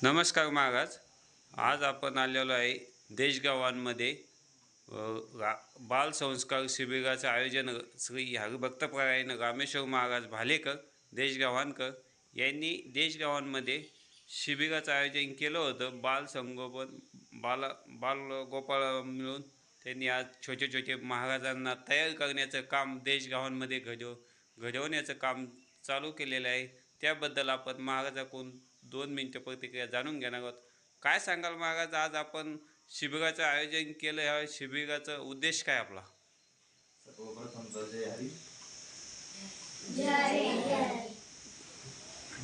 नमस्कार महाराज. आज आपण आलेलो आहे देशगावांमध्ये अ, बालसंस्कार शिबिराचं आयोजन श्री हरिभक्तपरायण रामेश्वर महाराज भालेकर देशगावांकर यांनी देशगावांमध्ये शिबिराचं आयोजन केलं होतं. बालसंगोपन बालगोपाळ मिळून त्यांनी आज छोटे छोटे महाराजांना तयार करण्याचं काम देशगावांमध्ये घडवण्याचं काम चालू केलेलं आहे. त्याबद्दल आपण महाराजाकडून 2 मिनिटं प्रतिक्रिया जाणून घेणार आहोत. काय सांगाल महाराज, आज आपण शिबिराचं आयोजन केलं, ह्या शिबिराचा उद्देश काय आपला? सर्वप्रथम तर जय हरी. जय.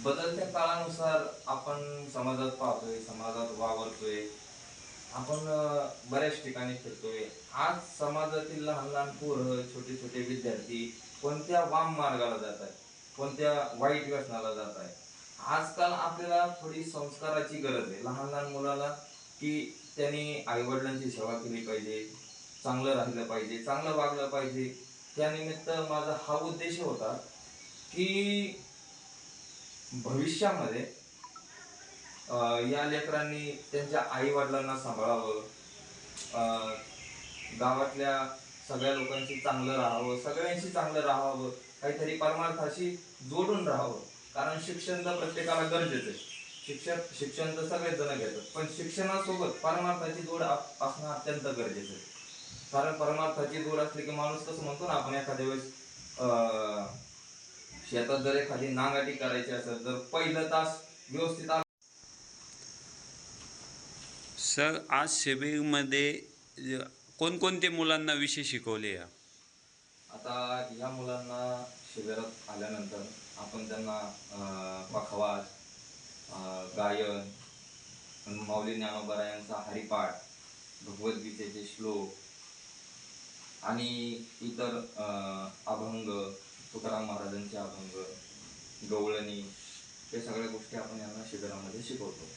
बदलत्या काळानुसार आपण समाजात पाहतोय, समाजात वावरतोय, आपण बऱ्याच ठिकाणी फिरतोय. आज समाजातील लहान लहान पोरं, छोटे छोटे विद्यार्थी कोणत्या वाम मार्गाला जात आहेत, कोणत्या वाईट व्यसनाला जात आहे. आजकाल आपल्याला थोडी संस्काराची गरज आहे लहान लहान मुलाला, की त्यांनी आई वडिलांची सेवा केली पाहिजे, चांगलं राहिलं पाहिजे, चांगलं वागलं पाहिजे. त्यानिमित्त माझा हा उद्देश होता की भविष्यामध्ये या लेकरांनी त्यांच्या आई वडिलांना सांभाळावं, गावातल्या सगळ्या लोकांशी चांगलं राहावं, सगळ्यांशी चांगलं राहावं, काहीतरी परमार्थाशी जोडून राहावं. कारण शिक्षण तर प्रत्येकाला गरजेचं आहे. शिक्षण तर सगळेच जण घेतात, पण शिक्षणासोबत परमार्थाची जोड असणं अत्यंत गरजेचं आहे. कारण परमार्थाची जोड असली की माणूस कसं म्हणतो ना, आपण एखाद्या वेळेस शेतात जर एखादी नांगाटी करायची असेल तर पहिलं तास व्यवस्थित. सर, आज शिबिरमध्ये कोणकोणते मुलांना विषय शिकवले या? आता या मुलांना शिबिरात आल्यानंतर आपण त्यांना पखवाज, गायन, माऊली ज्ञानोबा यांचा हरिपाठ, भगवद्गीतेचे श्लोक आणि इतर अभंग, तुकाराम महाराजांचे अभंग, गवळणी, हे सगळ्या गोष्टी आपण यांना शिबिरामध्ये शिकवतो.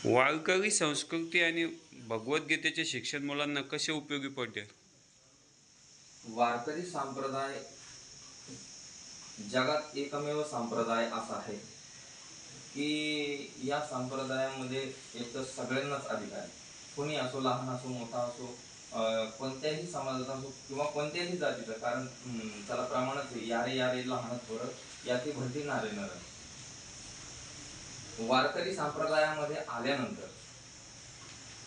वारकरी संस्कृती आणि भगवद्गीतेचे शिक्षण मुलांना कसे उपयोगी पडते? वारकरी संप्रदाय जगात एकमेव संप्रदाय असा आहे की या संप्रदायामध्ये एक तर सगळ्यांनाच अधिकार आहे. कोणी असो, लहान असो, मोठा असो, कोणत्याही समाजाचा असो किंवा कोणत्याही जातीचा. कारण त्याला प्रमाणच आहे, यारे यारे लहान थोर याची भरती नारे नर. वारकरी संप्रदायामध्ये आल्यानंतर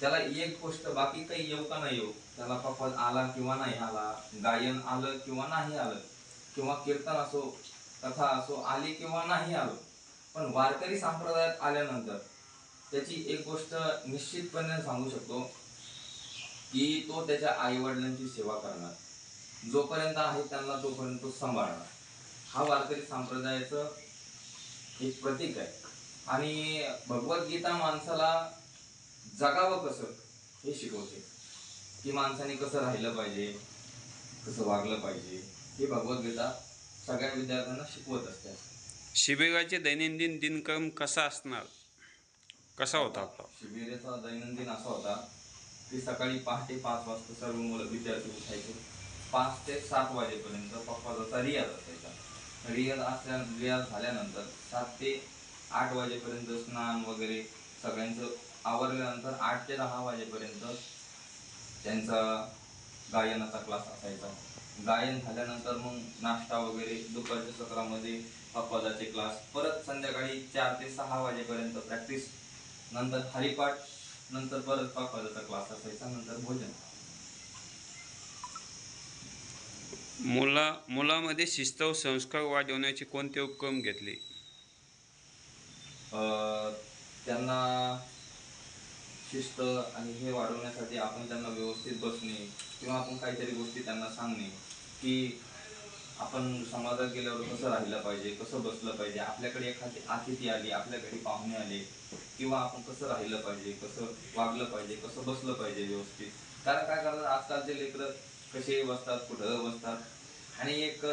त्याला एक गोष्ट, बाकी काही येऊ का नाही येऊ, त्याला पपद आला किंवा नाही आला, गायन आलं किंवा नाही आलं, किंवा कीर्तन असो, कथा असो, आली किंवा नाही आलो, पण वारकरी संप्रदायात आल्यानंतर त्याची एक गोष्ट निश्चितपणे सांगू शकतो की तो त्याच्या आई वडिलांची सेवा करणार, जोपर्यंत आहे त्यांना तोपर्यंत तो सांभाळणार. हा वारकरी संप्रदायाचं एक प्रतीक आहे. आणि भगवद्गीता माणसाला जगावं कसं हे शिकवते, की माणसाने कसं राहिलं पाहिजे, कसं वागलं पाहिजे, हे भगवद्गीता सगळ्या विद्यार्थ्यांना शिकवत असते. शिबिराचे दैनंदिन दिनक्रम कसा असणार, कसा होता आपला? शिबिराचा दैनंदिन असा होता की सकाळी पहाटे 5 वाजता सर्व मुलं विद्यार्थी उठायचे. 5 ते 7 वाजेपर्यंत पप्पाचा रियाज असायचा. रियाज झाल्यानंतर 7 ते 8 वाजेपर्यंत स्नान वगैरे सगळ्यांचं आवरल्यानंतर 8 ते 10 वाजेपर्यंत त्यांचा गायनाचा क्लास असायचा. गायन झाल्यानंतर मग नाश्ता वगैरे, दुपारच्या सत्रामध्ये पप्पादाचे क्लास, परत संध्याकाळी 4 ते 6 वाजेपर्यंत प्रॅक्टिस, नंतर हरिपाठ, नंतर परत पप्पादाचा क्लास असायचा, नंतर भोजन. मुलामध्ये शिस्त व संस्कार वाढवण्याचे कोणते उपक्रम घेतले? त्यांना शिस्त आणि हे वाढवण्यासाठी आपण त्यांना व्यवस्थित बसणे किंवा आपण काहीतरी गोष्टी त्यांना सांगणे, की आपण समाजात गेल्यावर कसं राहिलं पाहिजे, कसं बसलं पाहिजे, आपल्याकडे एखादी अतिथी आली, आपल्या घरी पाहुणे आले, किंवा आपण कसं राहिलं पाहिजे, कसं वागलं पाहिजे, कसं बसलं पाहिजे व्यवस्थित. कारण काय करतात आजकालचे लेकरं, कसे बसतात, कुठं बसतात. आणि एक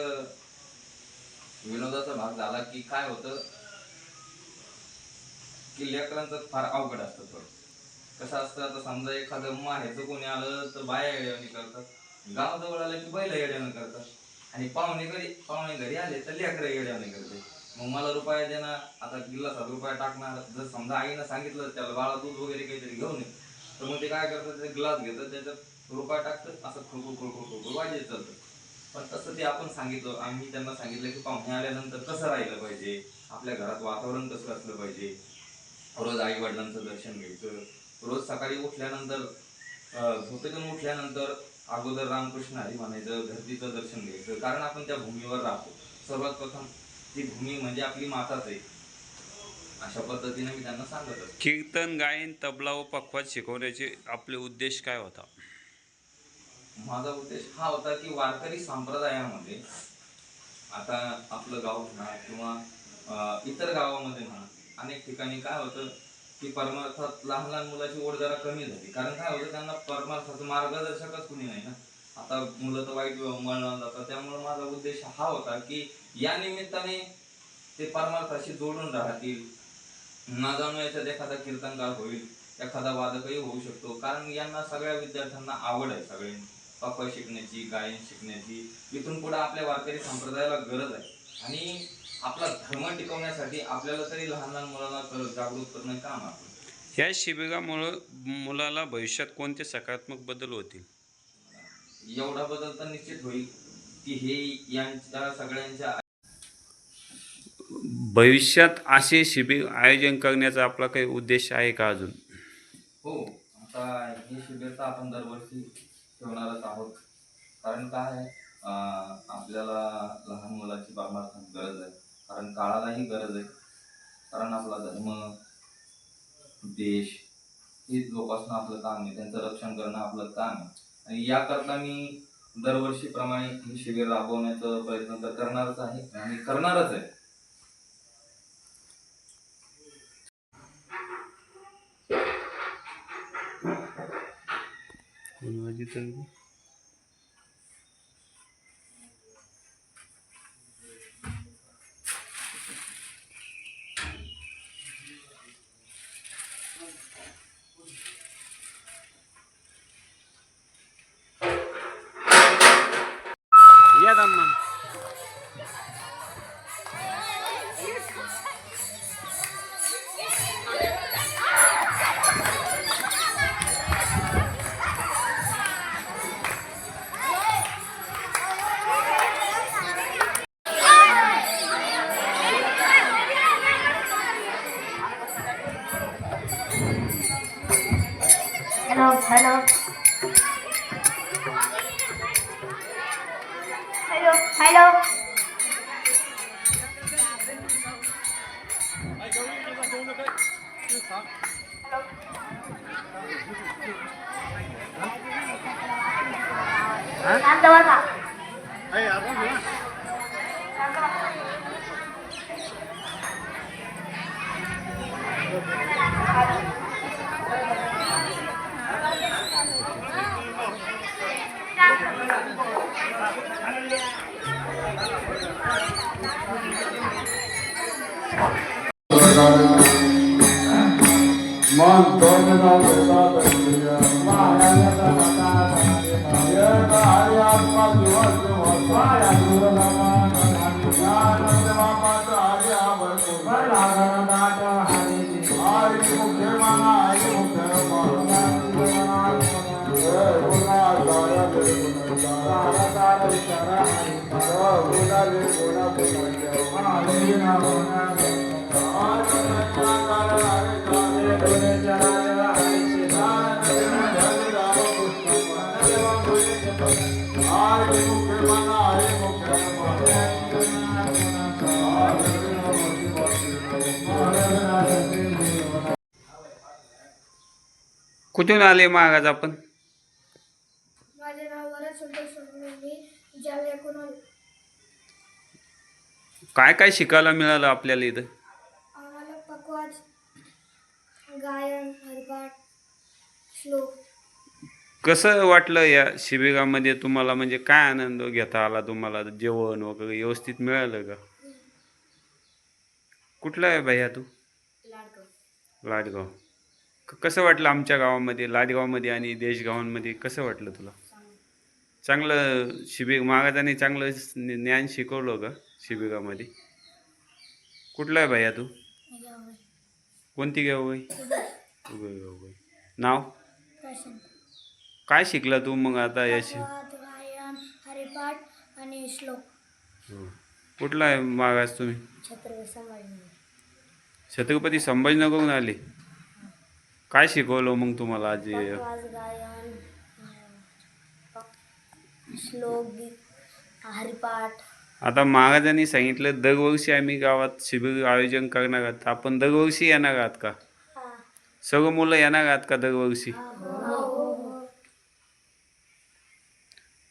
विनोदाचा भाग झाला की काय होतं की लेकरांचं फार अवघड असतं. थोडं कसं असतं, आता समजा एखादं माहेरचं कोणी आलं तर बाया येड्यावानी करतात, गाव जवळ आलं की बैल येड्यावानी करतात, आणि पाहुणे घरी आले तर लेकरं येड्यावानी करते. मग मला रुपया देणार, आता गिलासात रुपया टाकणार. जर समजा आईनं सांगितलं त्याला बाळा दूध वगैरे काहीतरी घेऊन ये, तर मग ते काय करतात, ते ग्लास घेतात, त्याच्यात रुपया टाकतात, असं खुळखुळ खुळखुळ खुळखुळ वाजत चालतं. पण तसं ते आपण सांगितलं, आम्ही त्यांना सांगितलं की पाहुणे आल्यानंतर कसं राहिलं पाहिजे, आपल्या घरात वातावरण कसं असलं पाहिजे. रोज आई वडिलांचं दर्शन घ्यायचं. रोज सकाळी उठल्यानंतर झोपेतून उठल्यानंतर अगोदर रामकृष्ण हरी म्हणायचं, धरतीचं दर्शन घ्यायचं, कारण आपण त्या भूमीवर राहतो. सर्वात प्रथम ती भूमी म्हणजे आपली माताच आहे. अशा पद्धतीने मी त्यांना सांगत असतो. कीर्तन गायन तबला व पखवाज शिकवण्याचे आपले उद्देश काय होता? माझा उद्देश हा होता की वारकरी संप्रदायामध्ये, आता आपलं गाव म्हणा किंवा इतर गावामध्ये म्हणा, अनेक ठिकाणी काय होतं की परमार्थात लहान लहान मुलाची ओढ जरा कमी झाली. कारण काय होतं, त्यांना परमार्थाचं मार्गदर्शकच कुणी नाही ना. आता मुलं तर वाईट वळणाला जातात. त्यामुळे माझा उद्देश हा होता की या निमित्ताने ते परमार्थाशी जोडून राहतील. न जाणू याच्यात एखादा कीर्तनकार होईल, एखादा वादकही होऊ शकतो. कारण यांना सगळ्या विद्यार्थ्यांना आवड आहे, सगळे पखवाज शिकण्याची, गायन शिकण्याची. इथून पुढे आपल्या वारकरी संप्रदायाला गरज आहे. आणि आपला धर्म टिकवण्यासाठी आपल्याला तरी लहान लहान मुलांना जागृत करणं काम आहे आपलं. या शिबिरामुळं मुलाला भविष्यात कोणते सकारात्मक बदल होतील? एवढा बदल तर निश्चित होईल की हे यांच्या सगळ्यांच्या भविष्यात असे शिबिर आयोजन करण्याचा आपला काही उद्देश आहे का अजून? हो. आता हे शिबिर तर आपण दरवर्षी ठेवणारच आहोत. कारण काय आहे, आपल्याला लहान मुलाची परमार्थात गरज आहे. कारण काळालाही गरज आहे. कारण आपला धर्म, देश हे जोपासणं आपलं काम आहे, त्यांचं रक्षण करणं आपलं काम आहे. आणि याकरता मी दरवर्षीप्रमाणे हे शिबिर राबवण्याचा प्रयत्न तर करणारच आहे आणि करणारच आहे. या दम्मा. Hello, hello. Hello, hello. Hello. Hello. कुठून आले महाराज आपण? माझे नाव वरद संतोष सोनवणे. मी जालन्याहून आलो. काय काय शिकायला मिळालं आपल्याला इथं? आम्हाला पखवाज, गायन, हरिपाठ, श्लोक. कसं वाटलं या शिबिरामध्ये तुम्हाला? म्हणजे काय आनंद घेता आला तुम्हाला? जेवण वगैरे व्यवस्थित मिळालं का? कुठला आहे भैया तू? लाडकं. लाडगाव. कसं वाटलं आमच्या गावामध्ये, लाडगावमध्ये आणि देशगावांमध्ये कसं वाटलं तुला? चांगलं शिबिर, महाराजांनी चांगलं ज्ञान शिकवलं का शिबिरामध्ये? कुठला आहे भैया तू? कोणती गावगाई? उगय गावगाई. नाव काय शिकला तू मग आता याशी? गायन हरिपाठ आणि श्लोक. कुठला आहे मागास तुम्ही? छत्रपती संभाजीनगर. छत्रपती संभाजीनगरहून आले. काय शिकवलं मग तुम्हाला आज? पखवाज, गायन, श्लोक, हरिपाठ. आता महाराजांनी सांगितलं दरवर्षी आम्ही गावात शिबिर आयोजन करणार आहात. आपण दरवर्षी येणार आहात का? हा. सर्व मुलं येणार आहात का दरवर्षी? हो.